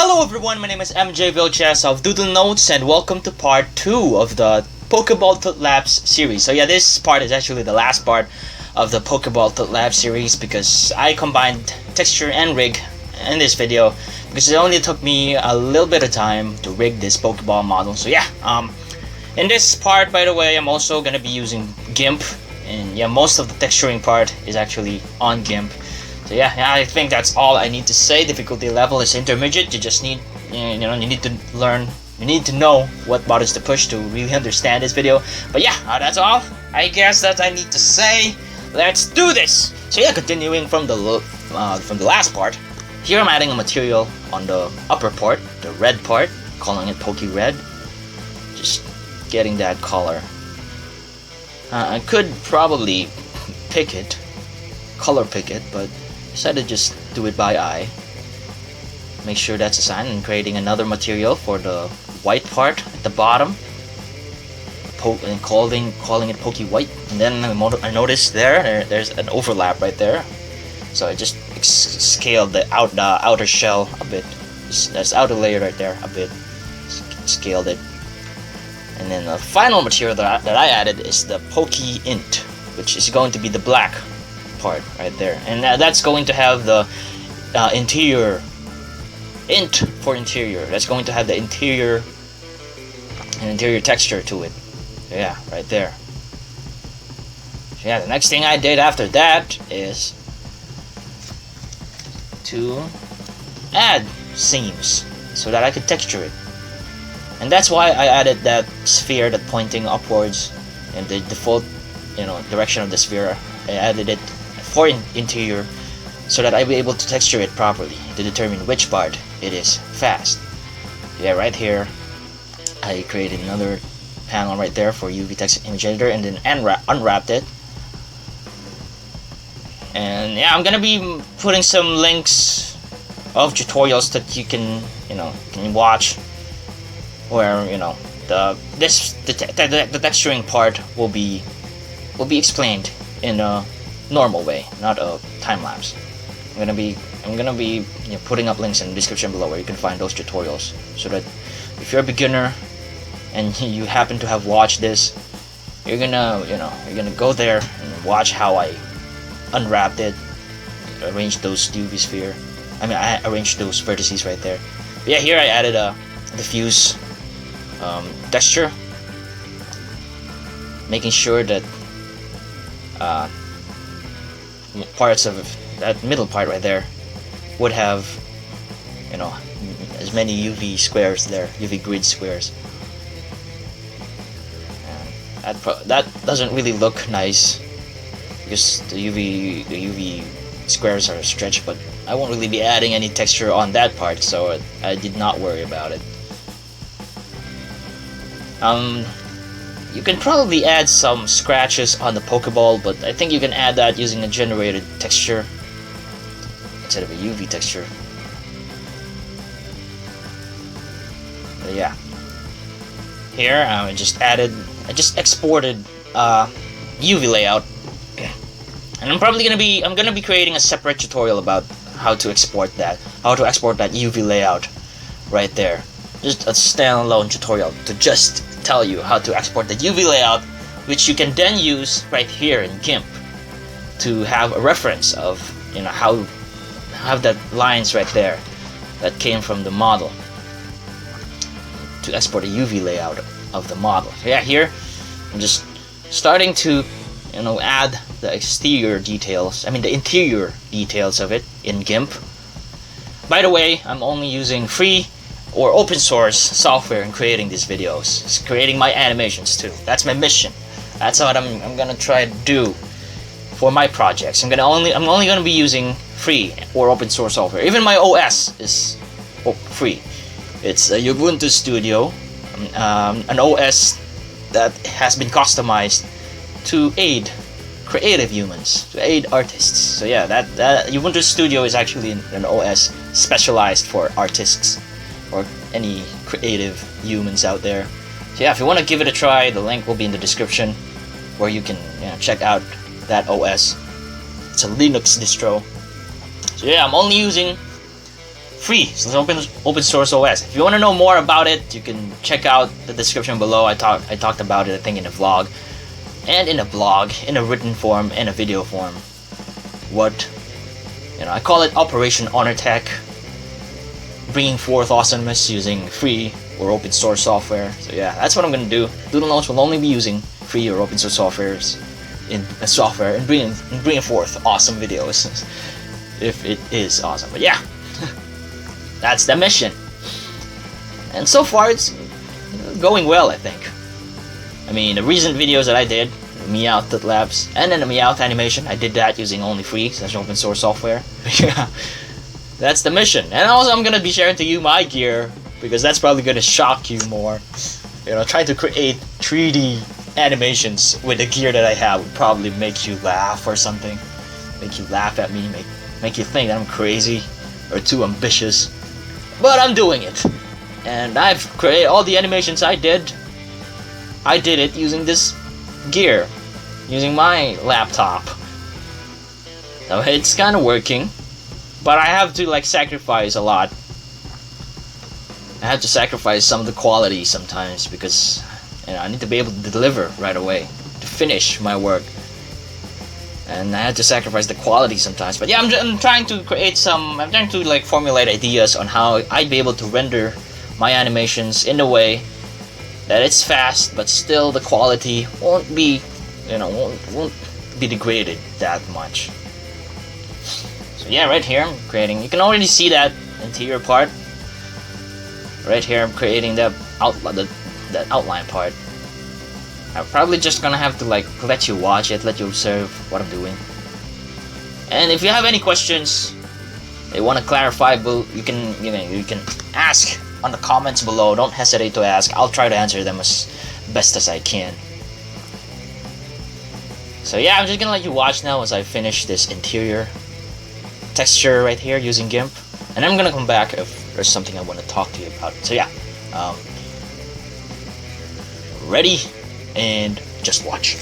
Hello everyone, my name is MJ Vilches of Doodle Notes and welcome to part 2 of the Pokeball TutLapse series. So yeah, this part is actually the last part of the Pokeball TutLapse series because I combined texture and rig in this video because it only took me a little bit of time to rig this Pokeball model. So yeah, in this part, by the way, I'm also gonna be using GIMP, and yeah, most of the texturing part is actually on GIMP. So yeah, I think that's all I need to say. Difficulty level is intermediate. You just need, you need to learn, you need to know what buttons to push to really understand this video. But yeah, that's all I guess that I need to say. Let's do this. So yeah, continuing from the last part. Here I'm adding a material on the upper part, the red part, calling it Poke Red. Just getting that color. I could probably color pick it, but decided to just do it by eye. Make sure that's assigned, and creating another material for the white part at the bottom, and calling it Poke White. And then I noticed there's an overlap right there, so I just scaled the outer shell a bit. That's outer layer right there a bit. Scaled it, and then the final material that I added is the Poke Int, which is going to be the black part right there, and that's going to have the interior int for interior. That's going to have the interior texture to it. Yeah, right there. So yeah, the next thing I did after that is to add seams so that I could texture it, and that's why I added that sphere that pointing upwards in the default direction of the sphere. I added it for interior so that I'll be able to texture it properly to determine which part it is fast. Yeah, right here I created another panel right there for UV text image editor, and then unwrapped it. And yeah, I'm gonna be putting some links of tutorials that you can watch, where the texturing part will be explained in a normal way, not a time lapse. I'm gonna be putting up links in the description below where you can find those tutorials, so that if you're a beginner and you happen to have watched this, you're gonna go there and watch how I unwrapped it, arranged those UV sphere. I arranged those vertices right there. But yeah, here I added a diffuse texture, making sure that parts of that middle part right there would have as many UV squares there, UV grid squares. And that doesn't really look nice because the UV squares are stretched, but I won't really be adding any texture on that part, so I did not worry about it. You can probably add some scratches on the Pokeball, but I think you can add that using a generated texture instead of a UV texture. But yeah, here I just exported UV layout, and I'm gonna be creating a separate tutorial about how to export that UV layout right there. Just a standalone tutorial to just tell you how to export the UV layout, which you can then use right here in GIMP to have a reference of how have that lines right there that came from the model to export a UV layout of the model. So yeah, here I'm just starting to add the interior details of it in GIMP. By the way, I'm only using free or open source software in creating these videos. It's creating my animations too. That's my mission. That's what I'm gonna try to do for my projects. I'm only gonna be using free or open source software. Even my OS is free. It's a Ubuntu Studio, an OS that has been customized to aid creative humans, to aid artists. So yeah, that Ubuntu Studio is actually an OS specialized for artists or any creative humans out there. So yeah, if you want to give it a try, the link will be in the description where you can check out that OS. It's a Linux distro. So yeah, I'm only using free. So it's open source OS. If you want to know more about it, you can check out the description below. I talked about it, I think, in a vlog and in a blog, in a written form and a video form. I call it Operation Honor Tech, bringing forth awesomeness using free or open source software. So yeah, that's what I'm gonna do. Doodle Notes will only be using free or open source software and bringing forth awesome videos if it is awesome. But yeah, that's the mission, and so far it's going well, I think. I mean, the recent videos that I did, Meowth TutLapse and then the Meowth animation, I did that using only free / open source software. Yeah, that's the mission. And also I'm gonna be sharing to you my gear, because that's probably gonna shock you more. Trying to create 3D animations with the gear that I have would probably make you laugh or something. Make you laugh at me, make you think that I'm crazy or too ambitious. But I'm doing it. And I've created all the animations I did it using this gear, using my laptop. So it's kind of working, but I have to sacrifice a lot. I have to sacrifice some of the quality sometimes, because I need to be able to deliver right away, to finish my work, and I had to sacrifice the quality sometimes. But yeah, I'm trying to formulate ideas on how I'd be able to render my animations in a way that it's fast, but still the quality won't be degraded that much. So yeah, right here I'm creating. You can already see that interior part. Right here I'm creating that outline part. I'm probably just gonna have to let you watch it, let you observe what I'm doing. And if you have any questions, they want to clarify, you can ask on the comments below. Don't hesitate to ask. I'll try to answer them as best as I can. So yeah, I'm just gonna let you watch now as I finish this interior texture right here using GIMP, and I'm gonna come back if there's something I want to talk to you about. So yeah, ready, and just watch.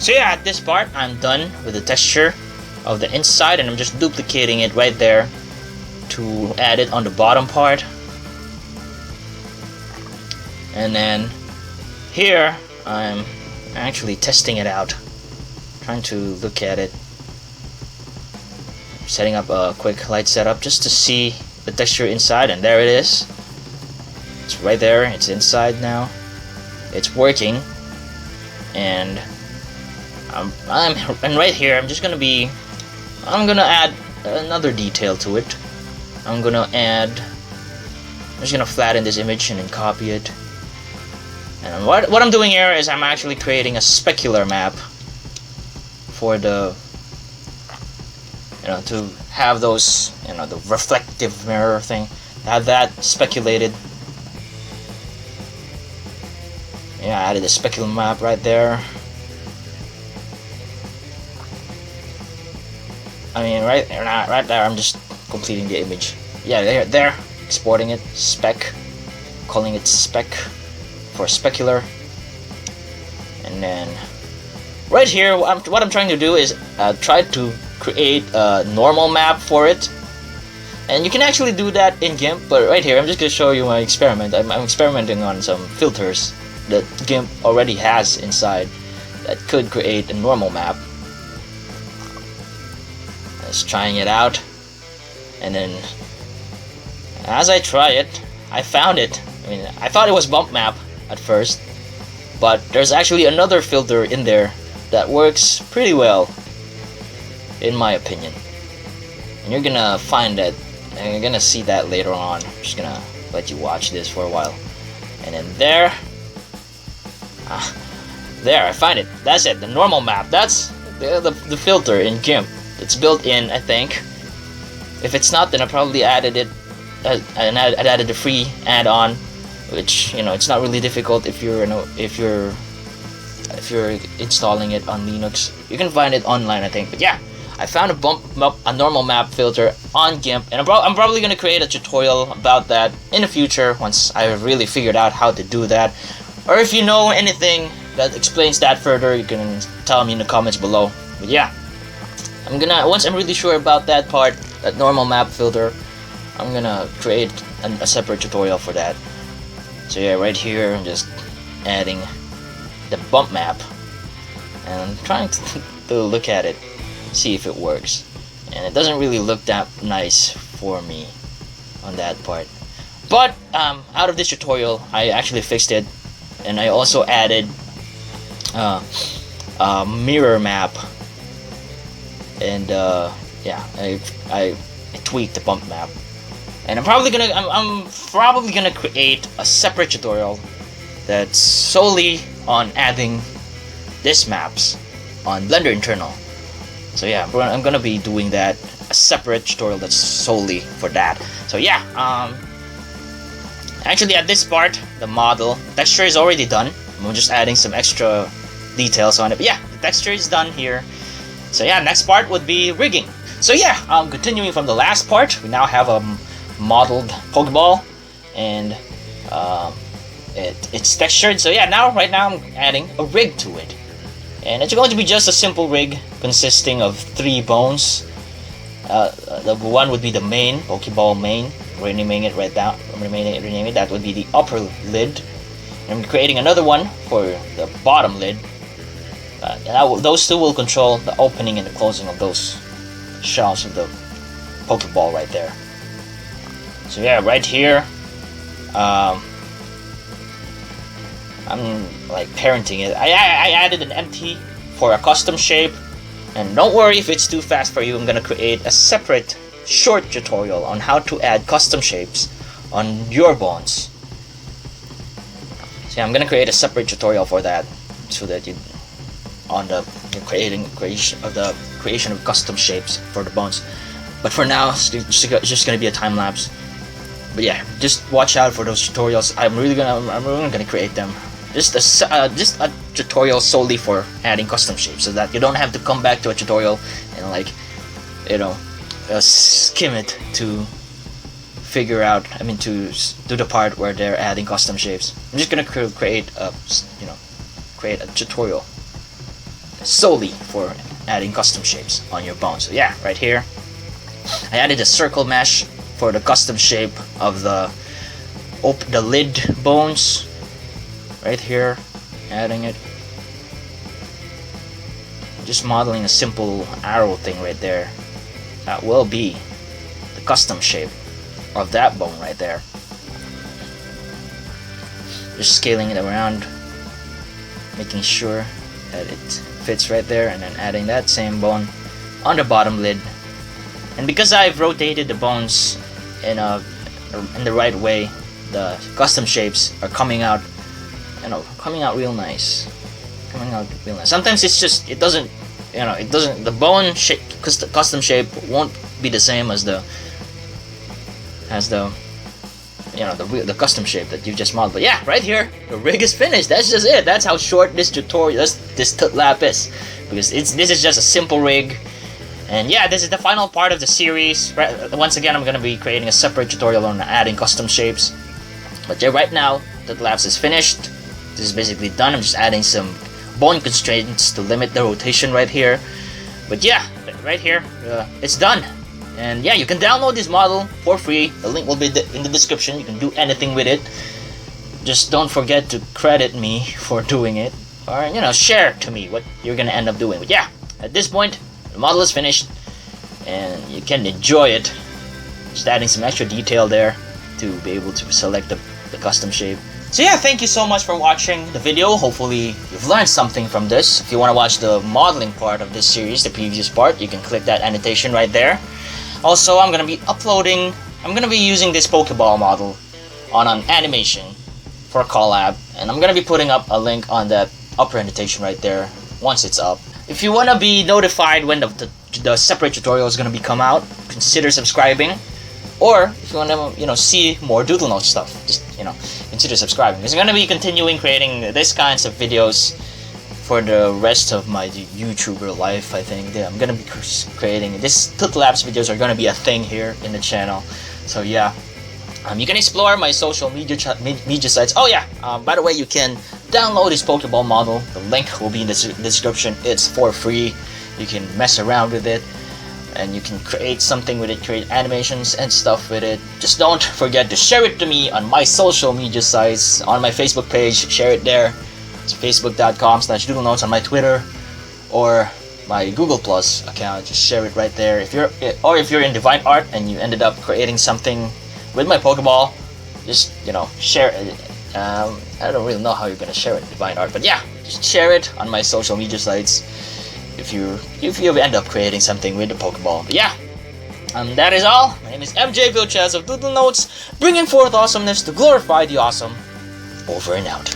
So yeah, at this part, I'm done with the texture of the inside, and I'm just duplicating it right there to add it on the bottom part. And then here, I'm actually testing it out, trying to look at it, setting up a quick light setup just to see the texture inside, and there it is. It's right there. It's inside now. It's working, and I'm right here. I'm gonna add another detail to it. I'm just gonna flatten this image and then copy it. And what I'm doing here is I'm actually creating a specular map for the, to have those, the reflective mirror thing, have that speculated. Yeah, I added a specular map right there. I mean, right there, I'm just completing the image. Yeah, there, exporting it, calling it spec for specular. And then right here, what I'm trying to do is try to create a normal map for it. And you can actually do that in GIMP, but right here, I'm just going to show you my experiment. I'm experimenting on some filters that GIMP already has inside that could create a normal map. Just trying it out, and then as I try it, I found it. I mean, I thought it was bump map at first, but there's actually another filter in there that works pretty well, in my opinion. And you're gonna find that, and you're gonna see that later on. I'm just gonna let you watch this for a while. And then there, I find it. That's it, the normal map. That's the filter in GIMP. It's built in, I think. If it's not, then I probably added it. I added a free add-on, which it's not really difficult if you're installing it on Linux. You can find it online, I think. But yeah, I found a normal map filter on GIMP, and I'm probably gonna create a tutorial about that in the future once I really figured out how to do that. Or if you know anything that explains that further, you can tell me in the comments below. But yeah, once I'm really sure about that part, that normal map filter, I'm gonna create a separate tutorial for that. So yeah, right here I'm just adding the bump map, and I'm trying to look at it, see if it works. And it doesn't really look that nice for me on that part. But out of this tutorial, I actually fixed it, and I also added a mirror map. And yeah, I tweaked the bump map, and I'm probably gonna create a separate tutorial that's solely on adding these maps on Blender Internal. So yeah, I'm gonna be doing that, a separate tutorial that's solely for that. So yeah, actually at this part, the model texture is already done. I'm just adding some extra details on it. But yeah, the texture is done here. So yeah, next part would be rigging. So yeah, continuing from the last part, we now have a modeled Pokeball, and it's textured. So yeah, right now I'm adding a rig to it, and it's going to be just a simple rig consisting of 3 bones. The one would be the main Pokeball main. Renaming it right now. Renaming it. That would be the upper lid. And I'm creating another one for the bottom lid. Those two will control the opening and the closing of those shells of the Pokeball right there. So yeah, right here, I'm like parenting it. I added an empty for a custom shape, and don't worry if it's too fast for you. I'm gonna create a separate short tutorial on how to add custom shapes on your bones. So yeah, I'm gonna create a separate tutorial for that, so that the creation of custom shapes for the bones. But for now, it's just gonna be a time lapse. But yeah, just watch out for those tutorials. I'm really gonna create them. Just a tutorial solely for adding custom shapes, so that you don't have to come back to a tutorial and skim it to figure out. I mean, to do the part where they're adding custom shapes. I'm just gonna create a tutorial solely for adding custom shapes on your bones. So yeah, right here, I added a circle mesh for the custom shape of the lid bones. Right here, adding it. Just modeling a simple arrow thing right there. That will be the custom shape of that bone right there. just scaling it around, making sure that it fits right there, and then adding that same bone on the bottom lid. And because I've rotated the bones in the right way, the custom shapes are coming out, coming out real nice. Sometimes it's just, it doesn't, the bone shape, custom shape won't be the same as the the custom shape that you just modeled. But yeah, right here, the rig is finished. That's just it. That's how short this tutorial, this TutLapse is, because this is just a simple rig. And yeah, this is the final part of the series. Once again, I'm gonna be creating a separate tutorial on adding custom shapes. But yeah, right now, TutLapse is finished. This is basically done. I'm just adding some bone constraints to limit the rotation right here. But yeah, right here, it's done. And yeah, you can download this model for free. The link will be in the description. You can do anything with it. Just don't forget to credit me for doing it, or share to me what you're gonna end up doing. But yeah, at this point, the model is finished, and you can enjoy it. Just adding some extra detail there to be able to select the custom shape. So yeah, thank you so much for watching the video. Hopefully you've learned something from this. If you want to watch the modeling part of this series, the previous part, you can click that annotation right there. Also, I'm going to be using this Pokeball model on an animation for a collab, and I'm going to be putting up a link on that upper annotation right there once it's up. If you want to be notified when the separate tutorial is going to be come out, consider subscribing. Or if you want to, see more Doodle Notes stuff, just, consider subscribing. Because I'm going to be continuing creating this kinds of videos for the rest of my YouTuber life, I think. Yeah, I'm going to be creating this TutLapse videos are going to be a thing here in the channel. So yeah, you can explore my social media sites. Oh yeah, by the way, you can download this Pokeball model. The link will be in the description. It's for free. You can mess around with it, and you can create something with it, create animations and stuff with it. Just don't forget to share it to me on my social media sites, on my Facebook page, share it there. It's facebook.com/doodlenotes, on my Twitter or my Google Plus account. Just share it right there. If you're in Divine Art and you ended up creating something with my Pokeball, just share it. I don't really know how you're gonna share it in Divine Art, but yeah, just share it on my social media sites if you end up creating something with the Pokeball. But yeah, that is all. My name is MJ Vilches of Doodle Notes, bringing forth awesomeness to glorify the awesome. Over and out.